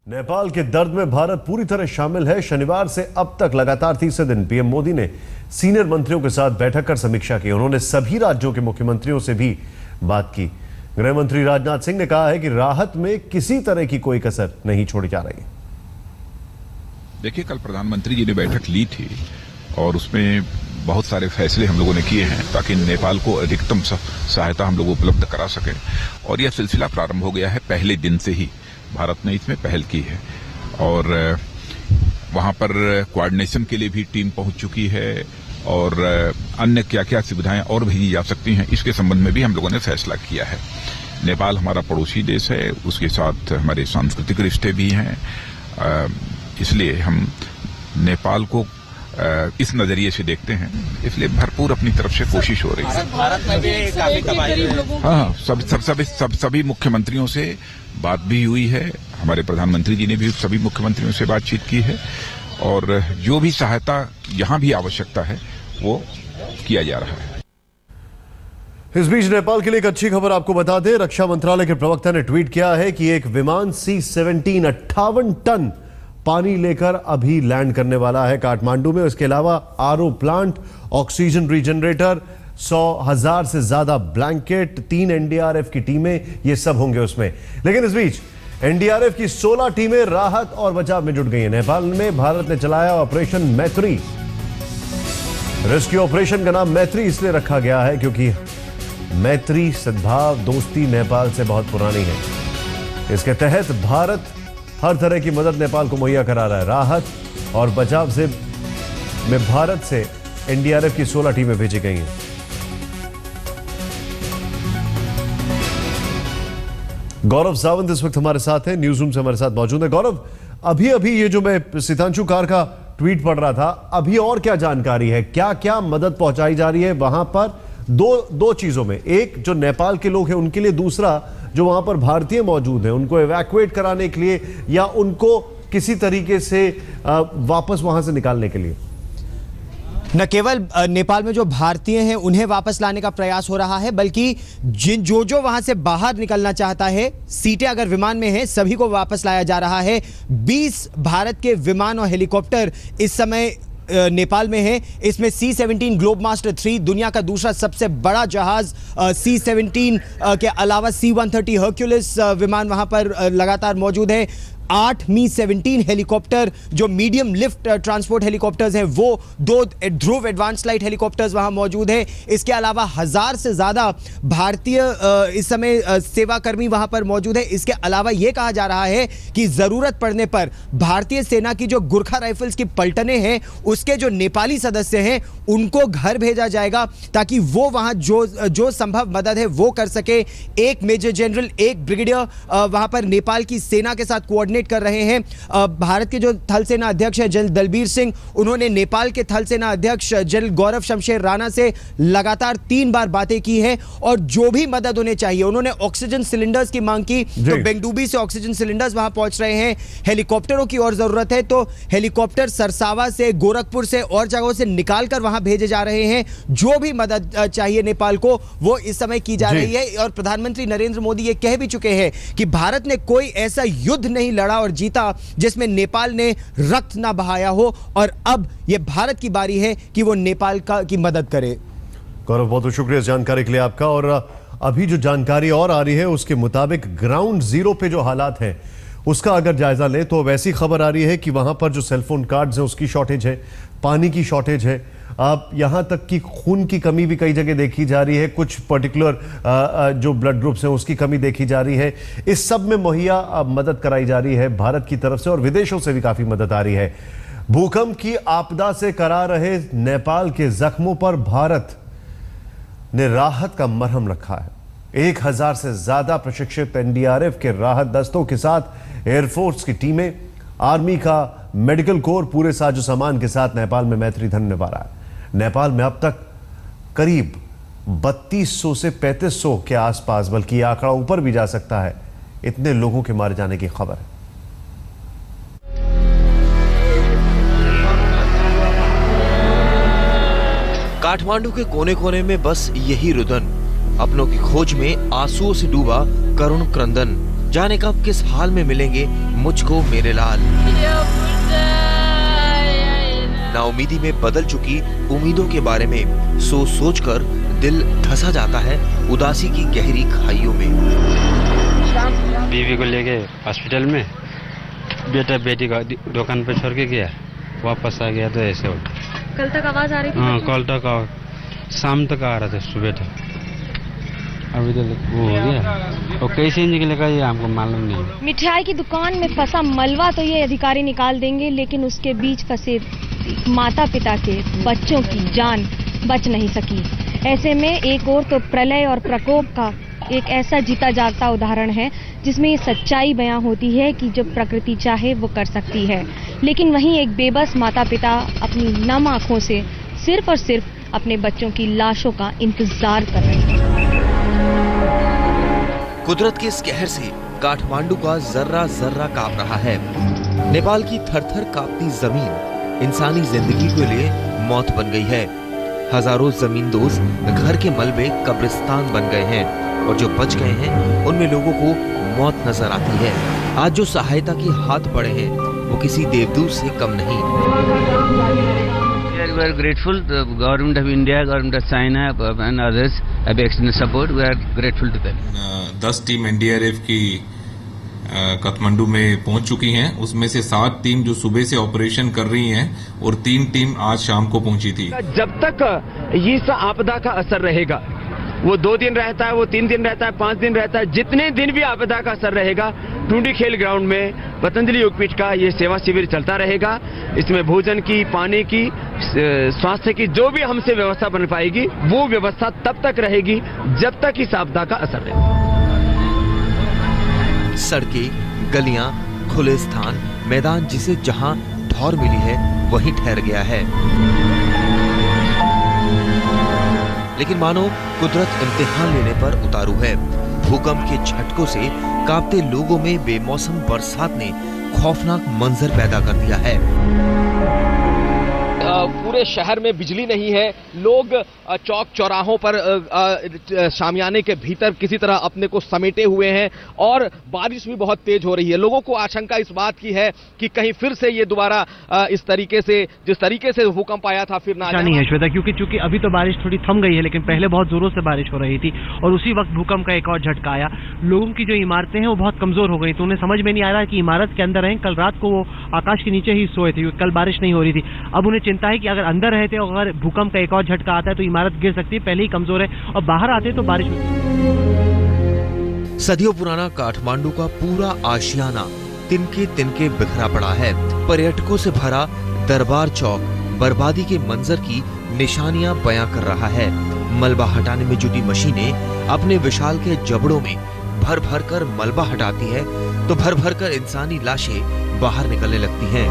नेपाल के दर्द में भारत पूरी तरह शामिल है। शनिवार से अब तक लगातार तीसरे दिन पीएम मोदी ने सीनियर मंत्रियों के साथ बैठक कर समीक्षा की। उन्होंने सभी राज्यों के मुख्यमंत्रियों से भी बात की। गृह मंत्री राजनाथ सिंह ने कहा है कि राहत में किसी तरह की कोई कसर नहीं छोड़ी जा रही। देखिए, कल प्रधानमंत्री जी ने बैठक ली थी और उसमें बहुत सारे फैसले हम लोगों ने किए हैं ताकि नेपाल को अधिकतम सहायता हम लोग उपलब्ध करा सकें। और यह सिलसिला प्रारंभ हो गया है। पहले दिन से ही भारत ने इसमें पहल की है और वहां पर कोऑर्डिनेशन के लिए भी टीम पहुंच चुकी है और अन्य क्या क्या सुविधाएं और भेजी जा सकती हैं, इसके संबंध में भी हम लोगों ने फैसला किया है। नेपाल हमारा पड़ोसी देश है, उसके साथ हमारे सांस्कृतिक रिश्ते भी हैं, इसलिए हम नेपाल को इस नजरिए से देखते हैं, इसलिए भरपूर अपनी तरफ से कोशिश हो रही है। भारत में भी काफी तबाही। हाँ, सभी मुख्यमंत्रियों से बात भी हुई है। हमारे प्रधानमंत्री जी ने भी सभी मुख्यमंत्रियों से बातचीत की है और जो भी सहायता यहां भी आवश्यकता है वो किया जा रहा है। इस बीच नेपाल के लिए एक अच्छी खबर आपको बता दें। रक्षा मंत्रालय के प्रवक्ता ने ट्वीट किया है कि एक विमान C-17 58 टन पानी लेकर अभी लैंड करने वाला है काठमांडू में। इसके अलावा आरओ प्लांट, ऑक्सीजन रीजनरेटर, 100,000 से ज्यादा ब्लैंकेट, 3 एनडीआरएफ की टीमें, ये सब होंगे उसमें। लेकिन इस बीच एनडीआरएफ की 16 टीमें राहत और बचाव में जुट गई हैं। नेपाल में भारत ने चलाया ऑपरेशन मैत्री। रेस्क्यू ऑपरेशन का नाम मैत्री इसलिए रखा गया है क्योंकि मैत्री, सद्भाव, दोस्ती नेपाल से बहुत पुरानी है। इसके तहत भारत हर तरह की मदद नेपाल को मुहैया करा रहा है। राहत और बचाव से में भारत से एनडीआरएफ की 16 टीमें भेजी गई हैं। गौरव सावंत इस वक्त हमारे साथ है, न्यूज रूम से हमारे साथ मौजूद है। गौरव, अभी अभी ये जो मैं सितांशु कार का ट्वीट पढ़ रहा था, अभी और क्या जानकारी है? क्या क्या मदद पहुंचाई जा रही है वहां पर? दो चीजों में, एक जो नेपाल के लोग हैं उनके लिए, दूसरा जो वहां पर भारतीय मौजूद हैं उनको इवैक्यूएट कराने के लिए या उनको किसी तरीके से वापस वहां से निकालने के लिए। न केवल नेपाल में जो भारतीय हैं उन्हें वापस लाने का प्रयास हो रहा है, बल्कि जो वहां से बाहर निकलना चाहता है, सीटें अगर विमान में हैं, सभी को वापस लाया जा रहा है। 20 भारत के विमान और हेलीकॉप्टर इस समय नेपाल में है। इसमें C-17 ग्लोबमास्टर 3 दुनिया का दूसरा सबसे बड़ा जहाज, C-17 के अलावा C-130 हर्क्यूलिस विमान वहां पर लगातार मौजूद है। 8 Mi-17 हेलीकॉप्टर जो मीडियम लिफ्ट ट्रांसपोर्ट हेलीकॉप्टर्स हैं, वो 2 ध्रुव एडवांस लाइट हेलीकॉप्टर्स वहां मौजूद है। इसके अलावा 1000 से ज्यादा भारतीय इस समय सेवाकर्मी वहां पर मौजूद है। इसके अलावा यह कहा जा रहा है कि जरूरत पड़ने पर भारतीय सेना की जो गुरखा राइफल्स की पलटने हैं, उसके जो नेपाली सदस्य हैं उनको घर भेजा जाएगा ताकि वो वहां जो संभव मदद है वो कर सके। एक मेजर जनरल, एक ब्रिगेडियर वहां पर नेपाल की सेना के साथ कोऑर्डिनेट कर रहे हैं। भारत के जो थल सेना अध्यक्ष हैं जनरल दलबीर सिंह, उन्होंने नेपाल के थल सेना अध्यक्ष जनरल गौरव शमशेर राणा से लगातार 3 बार बातें की हैं और जो भी मदद उन्हें चाहिए, उन्होंने ऑक्सीजन सिलेंडर्स की मांग की तो बेंगडुबी से ऑक्सीजन सिलेंडर्स वहां पहुंच रहे हैं। हेलीकॉप्टरों की और जरूरत है तो हेलीकॉप्टर सरसावा से, गोरखपुर से और जगहों से निकालकर वहां भेजे जा रहे हैं। जो भी मदद चाहिए नेपाल को वो इस समय की जा रही है। और प्रधानमंत्री नरेंद्र मोदी ये कह भी चुके हैं कि भारत ने कोई ऐसा युद्ध नहीं लड़ा और जीता जिसमें नेपाल ने रक्त ना बहाया हो, और अब यह भारत की बारी है कि वो नेपाल की मदद करे। गौरव, बहुत बहुत शुक्रिया इस जानकारी के लिए आपका। और अभी जो जानकारी और आ रही है उसके मुताबिक ग्राउंड जीरो पे जो हालात हैं उसका अगर जायजा ले तो वैसी खबर आ रही है कि वहां पर जो सेलफोन कार्ड्स हैं उसकी शॉर्टेज है, पानी की शॉर्टेज है, अब यहां तक कि खून की कमी भी कई जगह देखी जा रही है। कुछ पर्टिकुलर जो ब्लड ग्रुप्स हैं उसकी कमी देखी जा रही है। इस सब में मुहैया मदद कराई जा रही है भारत की तरफ से और विदेशों से भी काफी मदद आ रही है। भूकंप की आपदा से करा रहे नेपाल के जख्मों पर भारत ने राहत का मरहम रखा है। 1000 से ज्यादा प्रशिक्षित एनडीआरएफ के राहत दस्तों के साथ एयरफोर्स की टीमें, आर्मी का मेडिकल कोर पूरे साजो सामान के साथ नेपाल में मैत्री धन निभा रहा है। नेपाल में अब तक करीब 3200 से 3500 के आसपास, बल्कि यह आंकड़ा ऊपर भी जा सकता है, इतने लोगों के मारे जाने की खबर है। काठमांडू के कोने कोने में बस यही रुदन, अपनों की खोज में आंसुओं से डूबा करुण क्रंदन। जाने कब किस हाल में मिलेंगे मुझको मेरे लाल। नाउमीदी में बदल चुकी उम्मीदों के बारे में सोच सोच कर दिल धंसा जाता है उदासी की गहरी खाइयों में। बीवी को लेके हॉस्पिटल में, बेटा बेटी का दुकान पे छोड़ के गया, वापस आ गया तो ऐसे हो। कल तक आवाज आ रही थी? हाँ, कल तक शाम तक आ रहा था, सुबह तक। अभी तो वो हो गया, और कैसे निकलेगा ये हमको मालूम नहीं। मिठाई की दुकान में फंसा मलबा तो ये अधिकारी निकाल देंगे, लेकिन उसके बीच फंसे माता पिता के बच्चों की जान बच नहीं सकी। ऐसे में एक और तो प्रलय और प्रकोप का एक ऐसा जीता जागता उदाहरण है जिसमें ये सच्चाई बयां होती है कि जो प्रकृति चाहे वो कर सकती है, लेकिन वहीं एक बेबस माता पिता अपनी नम आंखों से सिर्फ और सिर्फ अपने बच्चों की लाशों का इंतजार कर रहे हैं। कुदरत के इस कहर से काठमांडू का जर्रा जर्रा कांप रहा है। नेपाल की थर-थर कांपती जमीन इंसानी जिंदगी के लिए मौत बन गई है। हजारों जमींदोज घर के मलबे कब्रिस्तान बन गए हैं और जो बच गए हैं उनमें लोगों को मौत नजर आती है। आज जो सहायता के हाथ पड़े हैं वो किसी देवदूत से कम नहीं। We are grateful. The government of India, government of China, and others have extended support. We are grateful to them. 10 team NDRF की काठमांडू में पहुंच चुकी हैं। उसमें से 7 टीम जो सुबह से ऑपरेशन कर रही हैं और 3 टीम आज शाम को पहुंची थी। जब तक इस आपदा का असर रहेगा, वो 2 दिन रहता है, वो 3 दिन रहता है, 5 दिन रहता है, जितने दिन भी आपदा का असर रहेगा, टूंडी खेल ग्राउंड में पतंजलि योगपीठ का ये सेवा शिविर चलता रहेगा। इसमें भोजन की, पानी की, स्वास्थ्य की जो भी हमसे व्यवस्था बन पाएगी वो व्यवस्था तब तक रहेगी जब तक इस आपदा का असर रहेगा। सड़कें, गलियां, खुले स्थान, मैदान जिसे जहां ठौर मिली है वहीं ठहर गया है। लेकिन मानो कुदरत इम्तिहान लेने पर उतारू है। भूकंप के झटकों से कांपते लोगों में बेमौसम बरसात ने खौफनाक मंजर पैदा कर दिया है। पूरे शहर में बिजली नहीं है, लोग चौक चौराहों पर शामियाने के भीतर किसी तरह अपने को समेटे हुए हैं और बारिश भी बहुत तेज हो रही है। लोगों को आशंका इस बात की है कि कहीं फिर से ये दोबारा इस तरीके से, जिस तरीके से भूकंप आया था, फिर ना नहीं है श्वेता, क्योंकि अभी तो बारिश थोड़ी थम गई है, लेकिन पहले बहुत जोरों से बारिश हो रही थी और उसी वक्त भूकंप का एक और झटका आया। लोगों की जो इमारतें हैं वो बहुत कमजोर हो गई, तो उन्हें समझ में नहीं आ रहा कि इमारत के अंदर हैं। कल रात को वो आकाश के नीचे ही सोए थे क्योंकि कल बारिश नहीं हो रही थी। अब उन्हें चिंता है कि अगर अंदर रहते और अगर भूकंप का एक और झटका आता है तो इमारत गिर सकती है, पहले ही कमजोर है, और बाहर आते तो बारिश होती। सदियों पुराना काठमांडू का पूरा आशियाना तिनके तिनके बिखरा पड़ा है। पर्यटकों से भरा दरबार चौक बर्बादी के मंजर की निशानियां बयां कर रहा है। मलबा हटाने में जुटी मशीनें अपने विशाल के जबड़ों में भर भर कर मलबा हटाती है तो भर भर कर इंसानी लाशें बाहर निकलने लगती हैं।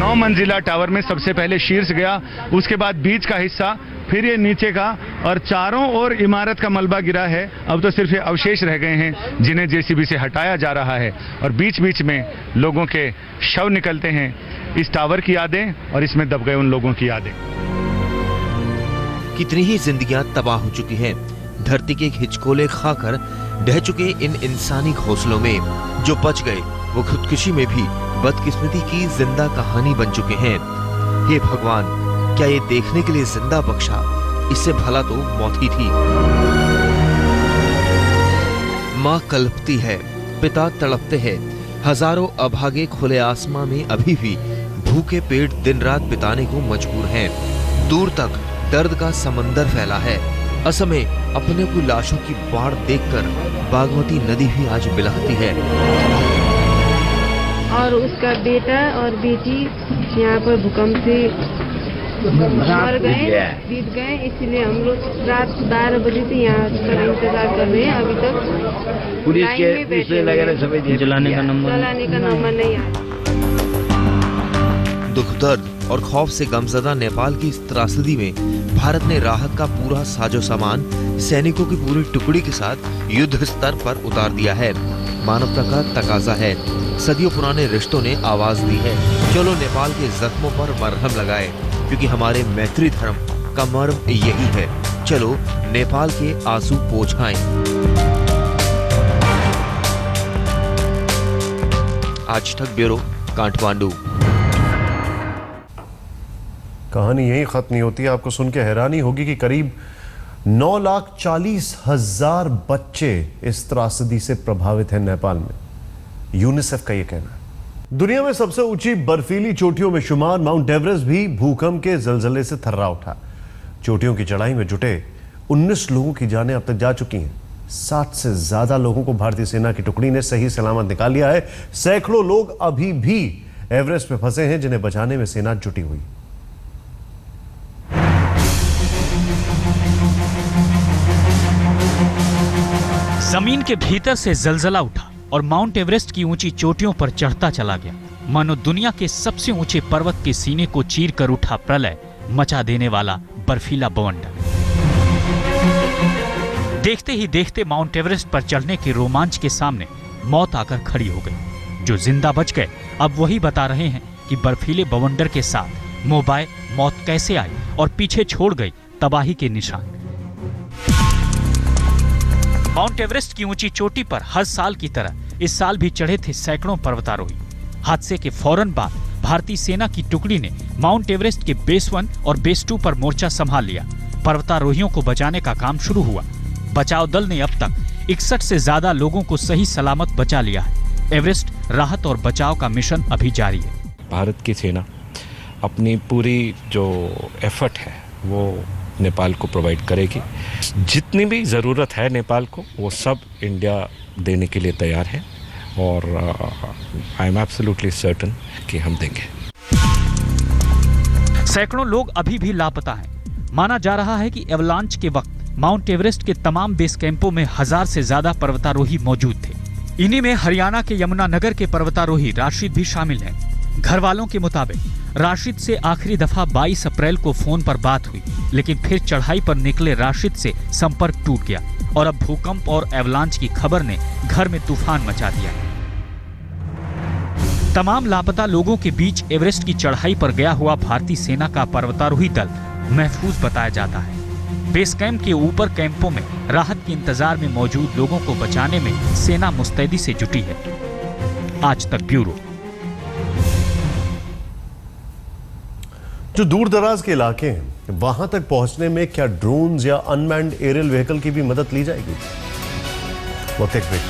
9 मंजिला टावर में सबसे पहले शीर्ष गया, उसके बाद बीच का हिस्सा, फिर ये नीचे का, और चारों ओर इमारत का मलबा गिरा है। अब तो सिर्फ ये अवशेष रह गए हैं जिन्हें जेसीबी से हटाया जा रहा है और बीच बीच में लोगों के शव निकलते हैं। इस टावर की यादें और इसमें दब गए उन लोगों की यादें। कितनी ही जिंदगियां तबाह हो चुकी हैं। धरती के हिचकोले खाकर ढह चुके इन इंसानी घोंसलों में जो बच गए वो खुदकुशी में भी बदकिस्मती की जिंदा कहानी बन चुके हैं। हे भगवान, क्या ये देखने के लिए जिंदा बख्शा? इससे भला तो मौत ही थी। माँ कल्पती है, पिता तड़पते हैं। हजारों अभागे खुले आसमां में अभी भी भूखे पेट दिन रात बिताने को मजबूर हैं। दूर तक दर्द का समंदर फैला है। असमय अपने को लाशों की बाढ़ देखकर बागमती नदी भी आज बिलखती है। और उसका बेटा और बेटी यहाँ पर भूकंप से मर गए, बीत गए, इसलिए हम लोग रात 12 बजे से यहाँ का इंतजार कर रहे हैं। अभी तक पुलिस के जलाने का नंबर नहीं आया। दुख, दर्द और खौफ से गमजदा नेपाल की इस त्रासदी में भारत ने राहत का पूरा साजो सामान सैनिकों की पूरी टुकड़ी के साथ युद्ध स्तर पर उतार दिया है। मानवता का तकाजा है। सदियों पुराने रिश्तों ने आवाज दी है, चलो नेपाल के जख्मों पर मरहम लगाए, क्योंकि हमारे मैत्री धर्म का मर्म यही है। चलो नेपाल के आंसू पोंछाएं। आज तक ब्यूरो, काठमांडू। कहानी यही खत्म नहीं होती। आपको सुन के हैरानी होगी कि करीब 9,40,000 बच्चे इस त्रासदी से प्रभावित हैं नेपाल में। यूनिसेफ का यह कहना है। दुनिया में सबसे ऊंची बर्फीली चोटियों में शुमार माउंट एवरेस्ट भी भूकंप के जलजले से थर्रा उठा। चोटियों की चढ़ाई में जुटे 19 लोगों की जानें अब तक जा चुकी हैं। 60 से ज्यादा लोगों को भारतीय सेना की टुकड़ी ने सही सलामत निकाल लिया है। सैकड़ों लोग अभी भी एवरेस्ट में फंसे हैं, जिन्हें बचाने में सेना जुटी हुई। जमीन के भीतर से जलजला उठा और माउंट एवरेस्ट की ऊंची चोटियों पर चढ़ता चला गया। मानो दुनिया के सबसे ऊंचे पर्वत के सीने को चीर कर उठा प्रलय, मचा देने वाला बर्फीला बवंडर। देखते ही देखते माउंट एवरेस्ट पर चढ़ने के रोमांच के सामने मौत आकर खड़ी हो गई। जो जिंदा बच गए अब वही बता रहे हैं कि बर्फीले बवंडर के साथ मोबाइल मौत कैसे आई और पीछे छोड़ गई तबाही के निशान। माउंट एवरेस्ट की ऊंची चोटी पर हर साल की तरह इस साल भी चढ़े थे सैकड़ों पर्वतारोही। हादसे के फौरन बाद भारतीय सेना की टुकड़ी ने माउंट एवरेस्ट के बेस 1 और बेस 2 पर मोर्चा संभाल लिया। पर्वतारोहियों को बचाने का काम शुरू हुआ। बचाव दल ने अब तक 61 से ज्यादा लोगों को सही सलामत बचा लिया है। एवरेस्ट राहत और बचाव का मिशन अभी जारी है। भारत की सेना अपनी पूरी जो एफर्ट है वो नेपाल को प्रोवाइड करेगी। जितनी भी ज़रूरत है नेपाल को वो सब इंडिया देने के लिए तैयार है और आई एम एब्सोल्युटली सर्टेन कि हम देंगे। सैकड़ों लोग अभी भी लापता हैं। माना जा रहा है कि एवलांच के वक्त माउंट एवरेस्ट के तमाम बेस कैंपों में 1000 से ज्यादा पर्वतारोही मौजूद थे। इन्हीं में हरियाणा के यमुनानगर के पर्वतारोही राशिद भी शामिल हैं। घर वालों के मुताबिक राशिद से आखिरी दफा 22 अप्रैल को फोन पर बात हुई, लेकिन फिर चढ़ाई पर निकले राशिद से संपर्क टूट गया और अब भूकंप और एवलांच की खबर ने घर में तूफान मचा दिया। तमाम लापता लोगों के बीच एवरेस्ट की चढ़ाई पर गया हुआ भारतीय सेना का पर्वतारोही दल महफूज बताया जाता है। बेस कैंप के ऊपर कैंपों में राहत के इंतजार में मौजूद लोगों को बचाने में सेना मुस्तैदी से जुटी है। आज तक ब्यूरो। जो दूर दराज के इलाके हैं वहां तक पहुंचने में क्या ड्रोन्स या अनमैन्ड एरियल व्हीकल की भी मदद ली जाएगी? वो टेक ब्रेक।